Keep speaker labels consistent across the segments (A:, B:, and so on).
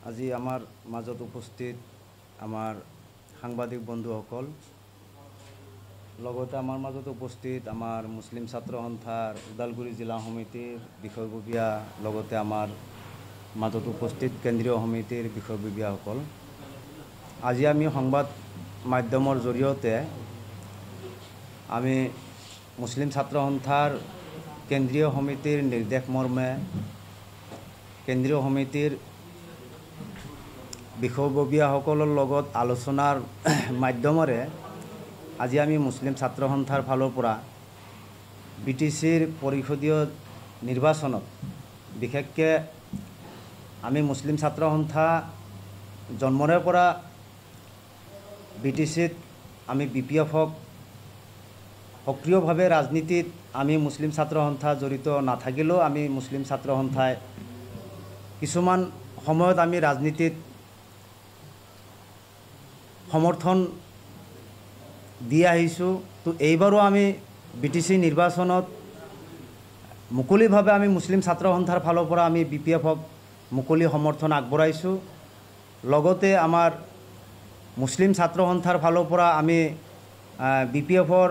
A: আজি আমাৰ মাজত উপস্থিত আমাৰ সাংবাদিক বন্ধুসকল, লগতে আমাৰ মাজত উপস্থিত আমাৰ মুছলিম ছাত্ৰ সন্থাৰ ওদালগুৰি জিলা সমিতিৰ বিষয়ববীয়া, লগতে আমাৰ মাজত উপস্থিত কেন্দ্ৰীয় সমিতিৰ বিষয়ববীয়াসকল, আজি আমি সংবাদ মাধ্যমৰ জৰিয়তে আমি মুছলিম ছাত্ৰ সন্থাৰ কেন্দ্ৰীয় সমিতিৰ নিৰ্দেশ মৰ্মে কেন্দ্ৰীয় সমিতিৰ বিষয়ববীয়াসকলৰ লগত আলোচনাৰ মাধ্যমেৰে আজি আমি মুছলিম ছাত্ৰ সন্থাৰ ফালৰ পৰা BTCৰ পৰিষদীয় নিৰ্বাচনত বিশেষকৈ আমি মুছলিম ছাত্ৰ সন্থা জন্মৰে পৰা BTCত আমি BPFক সক্ৰিয়ভাৱে ৰাজনীতিত আমি মুছলিম ছাত্ৰ সন্থা জড়িত নাথাকিলেও আমি মুছলিম ছাত্ৰ সন্থাই কিছুমান সময়ত আমি ৰাজনীতিত সমৰ্থন দি আহিছোঁ। তো এইবাৰো আমি BTC নিৰ্বাচনত মুকলিভাৱে আমি মুছলিম ছাত্ৰ সন্থাৰ ফালৰ পৰা আমি BPFক মুকলি সমৰ্থন আগবঢ়াইছোঁ। লগতে আমাৰ মুছলিম ছাত্ৰ সন্থাৰ ফালৰ পৰা আমি BPFৰ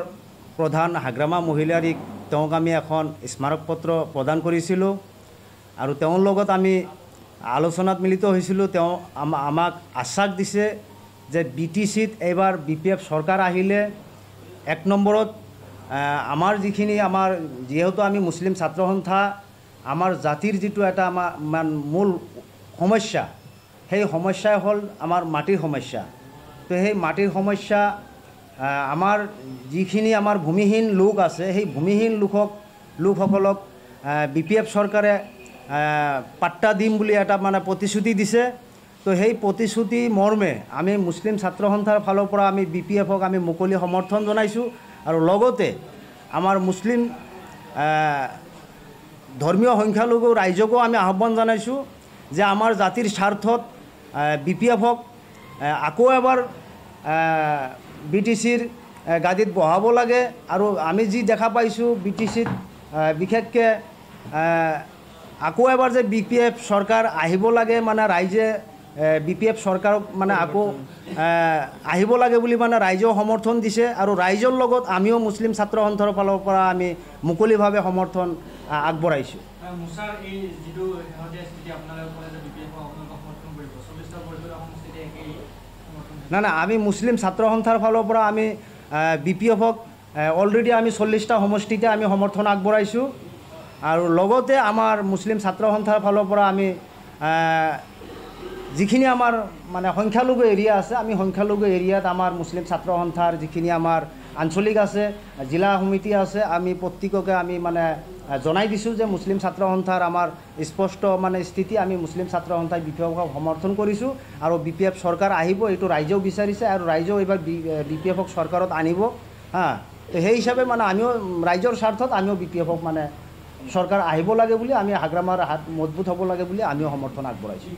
A: প্ৰধান হাগ্ৰামা মহিলাৰীক তেওঁক আমি এখন স্মাৰক পত্ৰ প্ৰদান কৰিছিলোঁ আৰু তেওঁৰ লগত আমি আলোচনাত মিলিত হৈছিলোঁ। তেওঁ আমাক আশ্বাস দিছে যে BTCত এইবাৰ BPF চৰকাৰ আহিলে এক নম্বৰত আমাৰ যিখিনি যিহেতু আমি মুছলিম ছাত্ৰ সন্থা, আমাৰ জাতিৰ যিটো এটা আমাৰ মূল সমস্যা, সেই সমস্যাই হ'ল আমাৰ মাটিৰ সমস্যা। তো সেই মাটিৰ সমস্যা আমাৰ যিখিনি আমাৰ ভূমিহীন লোক আছে, সেই ভূমিহীন লোকসকলক BPF চৰকাৰে পাট্টা দিম বুলি এটা প্ৰতিশ্ৰুতি দিছে। তো সেই প্ৰতিশ্ৰুতি মৰ্মে আমি মুছলিম ছাত্ৰ সন্থাৰ ফালৰ পৰা আমি BPFক আমি মুকলি সমৰ্থন জনাইছোঁ আৰু লগতে আমাৰ মুছলিম ধৰ্মীয় সংখ্যালঘু ৰাইজকো আমি আহ্বান জনাইছোঁ যে আমাৰ জাতিৰ স্বাৰ্থত BPFক আকৌ এবাৰ BTCৰ গাদীত বহাব লাগে। আৰু আমি যি দেখা পাইছোঁ BTCত বিশেষকৈ আকৌ এবাৰ যে BPF চৰকাৰ আহিব লাগে, ৰাইজে BPF চৰকাৰক আকৌ আহিব লাগে বুলি ৰাইজেও সমৰ্থন দিছে আৰু ৰাইজৰ লগত আমিও মুছলিম ছাত্ৰ সন্থাৰ ফালৰ পৰা আমি মুকলিভাৱে সমৰ্থন আগবঢ়াইছোঁ। না আমি মুছলিম ছাত্ৰ সন্থাৰ ফালৰ পৰা আমি BPFক অলৰেডি আমি 40টা সমষ্টিতে আমি সমৰ্থন আগবঢ়াইছোঁ আৰু লগতে আমাৰ মুছলিম ছাত্ৰ সন্থাৰ ফালৰ পৰা আমি যিখিনি আমাৰ সংখ্যালঘু এৰিয়া আছে, আমি সংখ্যালঘু এৰিয়াত আমাৰ মুছলিম ছাত্ৰ সন্থাৰ যিখিনি আমাৰ আঞ্চলিক আছে, জিলা সমিতি আছে, আমি প্ৰত্যেককে আমি জনাই দিছোঁ যে মুছলিম ছাত্ৰ সন্থাৰ আমাৰ স্পষ্ট স্থিতি, আমি মুছলিম ছাত্ৰ সন্থাই BPFক সমৰ্থন কৰিছোঁ আৰু BPF চৰকাৰ আহিব, এইটো ৰাইজেও বিচাৰিছে আৰু ৰাইজেও এইবাৰ BPFক চৰকাৰত আনিব। সেই হিচাপে আমিও ৰাইজৰ স্বাৰ্থত আমিও BPFক চৰকাৰ আহিব লাগে বুলি, আমি হাগ্ৰামাৰ হাত মজবুত হ'ব লাগে বুলি আমিও সমৰ্থন আগবঢ়াইছোঁ।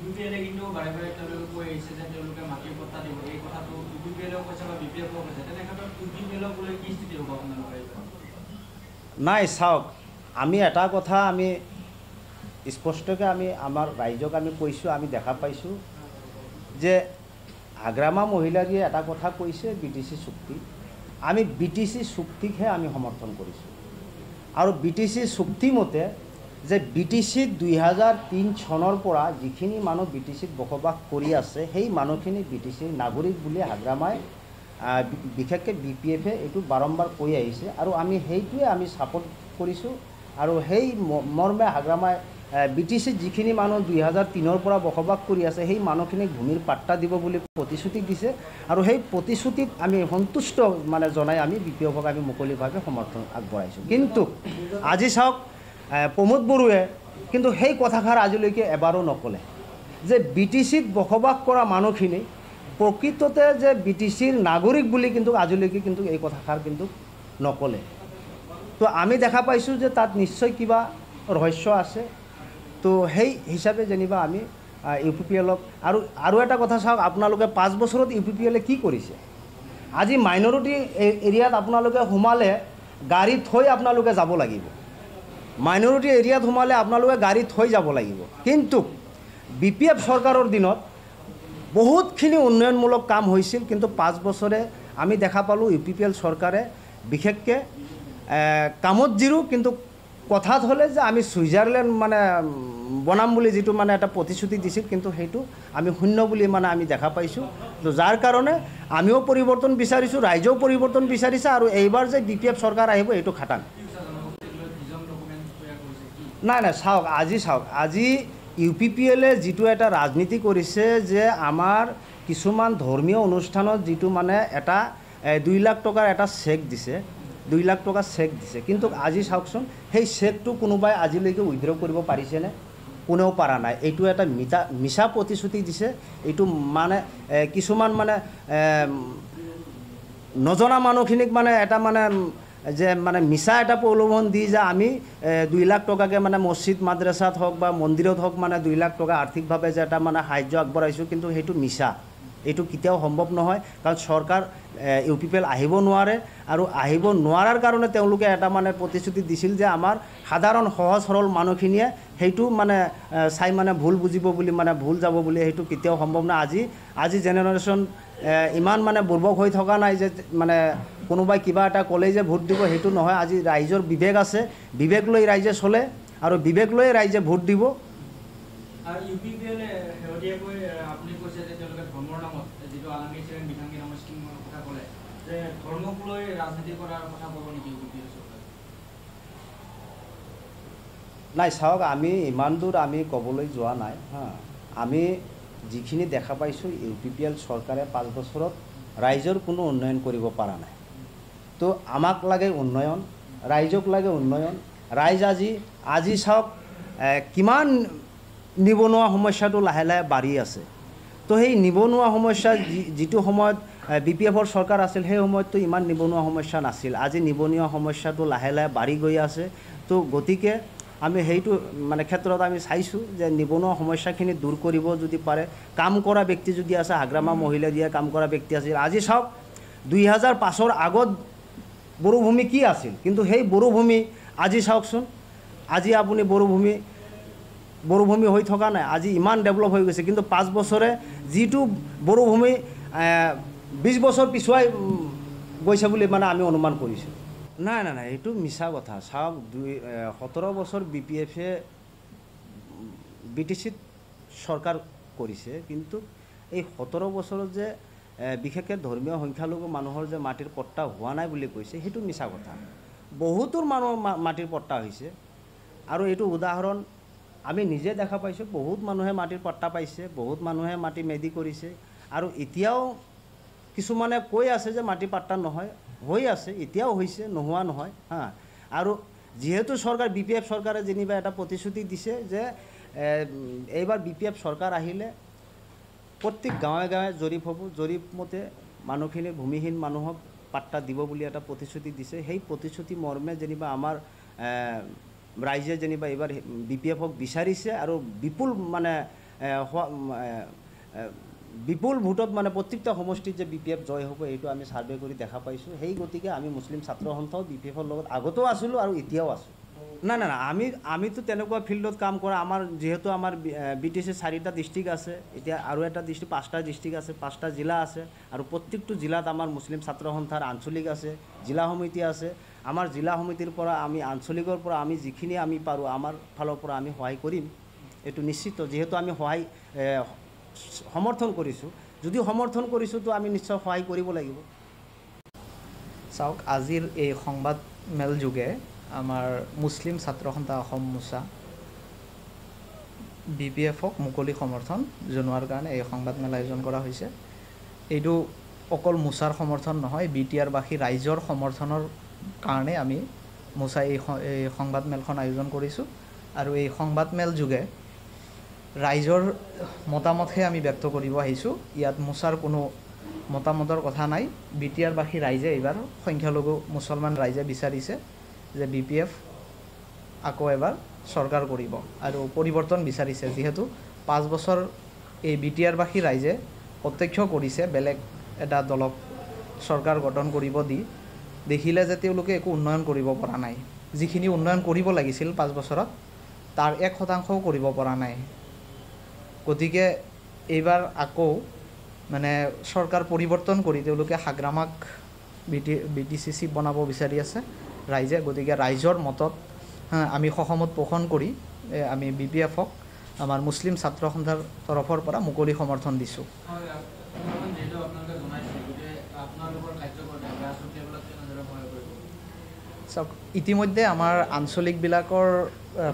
A: নাই চাওক, আমি এটা কথা আমি স্পষ্টকৈ আমি আমাৰ ৰাইজক আমি কৈছোঁ, আমি দেখা পাইছোঁ যে হাগ্ৰামা মহিলাৰীয়ে এটা কথা কৈছে BTC চুক্তি, আমি BTC চুক্তিকহে আমি সমৰ্থন কৰিছোঁ আৰু BTC চুক্তি মতে যে BTCত 2003 চনৰ পৰা যিখিনি মানুহ BTCত বসবাস কৰি আছে, সেই মানুহখিনি BTCৰ নাগৰিক বুলি হাগ্ৰামাই বিশেষকৈ BPFে এইটো বাৰম্বাৰ কৈ আহিছে আৰু আমি সেইটোৱে আমি ছাপোৰ্ট কৰিছোঁ আৰু সেই মৰ্মে হাগ্ৰামাই BTCত যিখিনি মানুহ 2003ৰ পৰা বসবাস কৰি আছে, সেই মানুহখিনিক ভূমিৰ পাট্টা দিব বুলি প্ৰতিশ্ৰুতি দিছে আৰু সেই প্ৰতিশ্ৰুতিত আমি সন্তুষ্ট জনাই আমি BPFক আমি মুকলিভাৱে সমৰ্থন আগবঢ়াইছোঁ। কিন্তু আজি চাওক, প্ৰমোদ বড়োৱে কিন্তু সেই কথাষাৰ আজিলৈকে এবাৰো নক'লে যে BTCত বসবাস কৰা মানুহখিনি প্ৰকৃততে যে BTCৰ নাগৰিক বুলি কিন্তু আজিলৈকে কিন্তু এই কথাষাৰ কিন্তু নক'লে। তো আমি দেখা পাইছোঁ যে তাত নিশ্চয় কিবা ৰহস্য আছে। তো সেই হিচাপে যেনিবা আমি UPPLক আৰু এটা কথা চাওক, আপোনালোকে 5 বছৰত UPPLে কি কৰিছে? আজি মাইনৰিটি এৰিয়াত আপোনালোকে সোমালে গাড়ী থৈ আপোনালোকে যাব লাগিব, মাইনৰিটি এৰিয়াত সোমালে আপোনালোকে গাড়ী থৈ যাব লাগিব, কিন্তু BPF চৰকাৰৰ দিনত বহুতখিনি উন্নয়নমূলক কাম হৈছিল, কিন্তু 5 বছৰে আমি দেখা পালোঁ UPPL চৰকাৰে বিশেষকৈ কামত জিৰো, কিন্তু কথাত হ'লে যে আমি ছুইজাৰলেণ্ড মানে বনাম বুলি যিটো মানে এটা প্ৰতিশ্ৰুতি দিছিল, কিন্তু সেইটো আমি শূন্য বুলি মানে আমি দেখা পাইছোঁ। তো যাৰ কাৰণে আমিও পৰিৱৰ্তন বিচাৰিছোঁ, ৰাইজেও পৰিৱৰ্তন বিচাৰিছে, আৰু এইবাৰ যে BPF চৰকাৰ আহিব এইটো খাটাং। নাই চাওক, আজি UPPLে যিটো এটা ৰাজনীতি কৰিছে যে আমাৰ কিছুমান ধৰ্মীয় অনুষ্ঠানত যিটো মানে এটা 2 লাখ টকাৰ এটা চেক দিছে, 2 লাখ টকা চেক দিছে, কিন্তু আজি চাওকচোন সেই চেকটো কোনোবাই আজিলৈকে উইথড্ৰ কৰিব পাৰিছেনে? কোনেও পৰা নাই। এইটো এটা মিছা প্ৰতিশ্ৰুতি দিছে। এইটো মানে কিছুমান মানে নজনা মানুহখিনিক মানে এটা মানে যে মানে মিছা এটা প্ৰলোভন দি যে আমি 2 লাখ টকাকৈ মানে মছজিদ মাদ্ৰাছাত হওক বা মন্দিৰত হওক মানে 2 লাখ টকা আৰ্থিকভাৱে যে এটা মানে সাহায্য আগবঢ়াইছোঁ, কিন্তু সেইটো মিছা। এইটো কেতিয়াও সম্ভৱ নহয়, কাৰণ চৰকাৰ UPPL আহিব নোৱাৰে, আৰু আহিব নোৱাৰাৰ কাৰণে তেওঁলোকে এটা মানে প্ৰতিশ্ৰুতি দিছিল যে আমাৰ সাধাৰণ সহজ সৰল মানুহখিনিয়ে সেইটো মানে চাই মানে ভুল বুজিব বুলি, মানে ভুল যাব বুলি, সেইটো কেতিয়াও সম্ভৱ নহয়। আজি জেনেৰেশ্যন ইমান মানে বুৰ্বক হৈ থকা নাই যে মানে কোনোবাই কিবা এটা ক'লেই যে ভোট দিব, সেইটো নহয়। আজি ৰাইজৰ বিবেক আছে, বিবেক লৈ ৰাইজে চলে, আৰু বিবেক লৈ ৰাইজে ভোট দিব।
B: আৰু UPPLে শেহতীয়াকৈ আপুনি কৈছে যে তেওঁলোকে ধৰ্মৰ নামত যিটো আলামী চেৰেন বিধানগী নামৰ স্কিমৰ কথা ক'লে, যে ধৰ্মক লৈ ৰাজনীতি কৰাৰ কথা ক'ব নেকি UPPL চৰকাৰে?
A: নাই চাওক, আমি ইমান দূৰ আমি ক'বলৈ যোৱা নাই হা। আমি যিখিনি দেখা পাইছোঁ UPPL চৰকাৰে 5 বছৰত ৰাইজৰ কোনো উন্নয়ন কৰিব পৰা নাই। তো আমাক লাগে উন্নয়ন, ৰাইজক লাগে উন্নয়ন। ৰাইজ আজি চাওক কিমান নিবনুৱা সমস্যাটো লাহে লাহে বাঢ়ি আছে। তো সেই নিবনুৱা সমস্যা যিটো সময়ত BPFৰ চৰকাৰ আছিল, সেই সময়ততো ইমান নিবনুৱা সমস্যা নাছিল। আজি নিবনুৱা সমস্যাটো লাহে লাহে বাঢ়ি গৈ আছে। তো গতিকে আমি সেইটো মানে ক্ষেত্ৰত আমি চাইছোঁ যে নিবনুৱা সমস্যাখিনি দূৰ কৰিব যদি পাৰে, কাম কৰা ব্যক্তি যদি আছে, হাগ্ৰামা মহিলা দিয়ে কাম কৰা ব্যক্তি আছিল। আজি চাওক 2005ৰ আগত বড়োভূমি কি আছিল, কিন্তু সেই বড়োভূমি আজি চাওকচোন, আজি আপুনি বড়োভূমি হৈ থকা নাই, আজি ইমান ডেভেলপ হৈ গৈছে। কিন্তু 5 বছৰে যিটো বড়োভূমি 20 বছৰ পিছুৱাই গৈছে বুলি মানে আমি অনুমান কৰিছোঁ। নাই এইটো মিছা কথা। চাওক 17 বছৰ BPFে BTCত চৰকাৰ কৰিছে, কিন্তু এই 17 বছৰত যে বিশেষকৈ ধৰ্মীয় সংখ্যালঘু মানুহৰ যে মাটিৰ পট্টা হোৱা নাই বুলি কৈছে, সেইটো মিছা কথা। বহুতৰ মানুহৰ মাটিৰ পট্টা হৈছে, আৰু এইটো উদাহৰণ আমি নিজে দেখা পাইছোঁ। বহুত মানুহে মাটিৰ পট্টা পাইছে, বহুত মানুহে মাটি মেদি কৰিছে, আৰু এতিয়াও কিছুমানে কৈ আছে যে মাটি পাট্টা নহয়, হৈ আছে, এতিয়াও হৈছে, নোহোৱা নহয় হা। আৰু যিহেতু চৰকাৰ BPF চৰকাৰে যেনিবা এটা প্ৰতিশ্ৰুতি দিছে যে এইবাৰ BPF চৰকাৰ আহিলে প্ৰত্যেক গাঁৱে গাঁৱে জৰীপ হ'ব, জৰীপ মতে মানুহখিনি ভূমিহীন মানুহক পাট্টা দিব বুলি এটা প্ৰতিশ্ৰুতি দিছে। সেই প্ৰতিশ্ৰুতি মৰ্মে যেনিবা আমাৰ ৰাইজে যেনিবা এইবাৰ BPFক বিচাৰিছে, আৰু বিপুল ভোটত মানে প্ৰত্যেকটা সমষ্টিত যে BPF জয় হ'ব, এইটো আমি ছাৰ্ভে কৰি দেখা পাইছোঁ। সেই গতিকে আমি মুছলিম ছাত্ৰ সন্থাও BPFৰ লগত আগতেও আছিলোঁ আৰু এতিয়াও আছোঁ। নাই আমিতো তেনেকুৱা ফিল্ডত কাম কৰা, আমাৰ যিহেতু আমাৰ BTC 4টা ডিষ্ট্ৰিক্ট আছে, এতিয়া আৰু এটা ডিষ্ট্ৰিক্ট 5টা ডিষ্ট্ৰিক্ট আছে, 5টা জিলা আছে, আৰু প্ৰত্যেকটো জিলাত আমাৰ মুছলিম ছাত্ৰ সন্থাৰ আঞ্চলিক আছে, জিলা সমিতি আছে। আমাৰ জিলা সমিতিৰ পৰা আমি আঞ্চলিকৰ পৰা আমি যিখিনি আমি পাৰোঁ আমাৰ ফালৰ পৰা আমি সহায় কৰিম, এইটো নিশ্চিত। যিহেতু আমি সমৰ্থন কৰিছোঁ, যদিও সমৰ্থন কৰিছোঁ তো আমি নিশ্চয় সহায় কৰিব লাগিব।
C: চাওক, আজিৰ এই সংবাদমেল যোগে আমাৰ মুছলিম ছাত্ৰ সন্থা অসম মোচা BPFক মুকলি সমৰ্থন জনোৱাৰ কাৰণে এই সংবাদমেল আয়োজন কৰা হৈছে। এইটো অকল মোচাৰ সমৰ্থন নহয়, BTR-বাসী ৰাইজৰ সমৰ্থনৰ কাৰণে আমি মোচাই এই সংবাদমেলখন আয়োজন কৰিছোঁ। আৰু এই সংবাদমেল যোগে ৰাইজৰ মতামতহে আমি ব্যক্ত কৰিব আহিছোঁ। ইয়াত মোচাৰ কোনো মতামতৰ কথা নাই। BTR-বাসী ৰাইজে এইবাৰ সংখ্যালঘু মুছলমান ৰাইজে বিচাৰিছে যে BPF আকৌ এবাৰ চৰকাৰ কৰিব, আৰু পৰিৱৰ্তন বিচাৰিছে। যিহেতু 5 বছৰ এই BTR-বাসী ৰাইজে প্ৰত্যক্ষ কৰিছে বেলেগ এটা দলক চৰকাৰ গঠন কৰিব দি, দেখিলে যে তেওঁলোকে একো উন্নয়ন কৰিব পৰা নাই। যিখিনি উন্নয়ন কৰিব লাগিছিল 5 বছৰত, তাৰ 1% কৰিব পৰা নাই। গতিকে এইবাৰ আকৌ মানে চৰকাৰ পৰিৱৰ্তন কৰি তেওঁলোকে হাগ্ৰামাক BTC বনাব বিচাৰি আছে ৰাইজে। গতিকে ৰাইজৰ মতত আমি সহমত পোষণ কৰি আমি BPF-ক আমাৰ মুছলিম ছাত্ৰ সন্থাৰ তৰফৰ পৰা মুকলি সমৰ্থন দিছোঁ। চাওক, ইতিমধ্যে আমাৰ আঞ্চলিকবিলাকৰ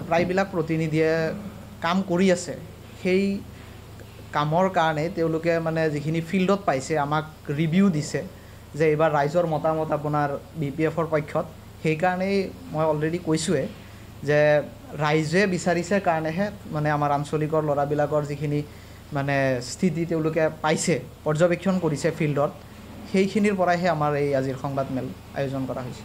C: প্ৰায়বিলাক প্ৰতিনিধিয়ে কাম কৰি আছে। সেই কামৰ কাৰণে তেওঁলোকে মানে যিখিনি ফিল্ডত পাইছে আমাক ৰিভিউ দিছে যে এইবাৰ ৰাইজৰ মতামত আপোনাৰ BPF-ৰ পক্ষত। সেইকাৰণেই মই অলৰেডি কৈছোঁৱে যে ৰাইজে বিচাৰিছে কাৰণেহে মানে আমাৰ আঞ্চলিকৰ ল'ৰাবিলাকৰ যিখিনি মানে স্থিতি তেওঁলোকে পাইছে, পৰ্যবেক্ষণ কৰিছে ফিল্ডত, সেইখিনিৰ পৰাইহে আমাৰ এই আজিৰ সংবাদমেল আয়োজন কৰা হৈছে।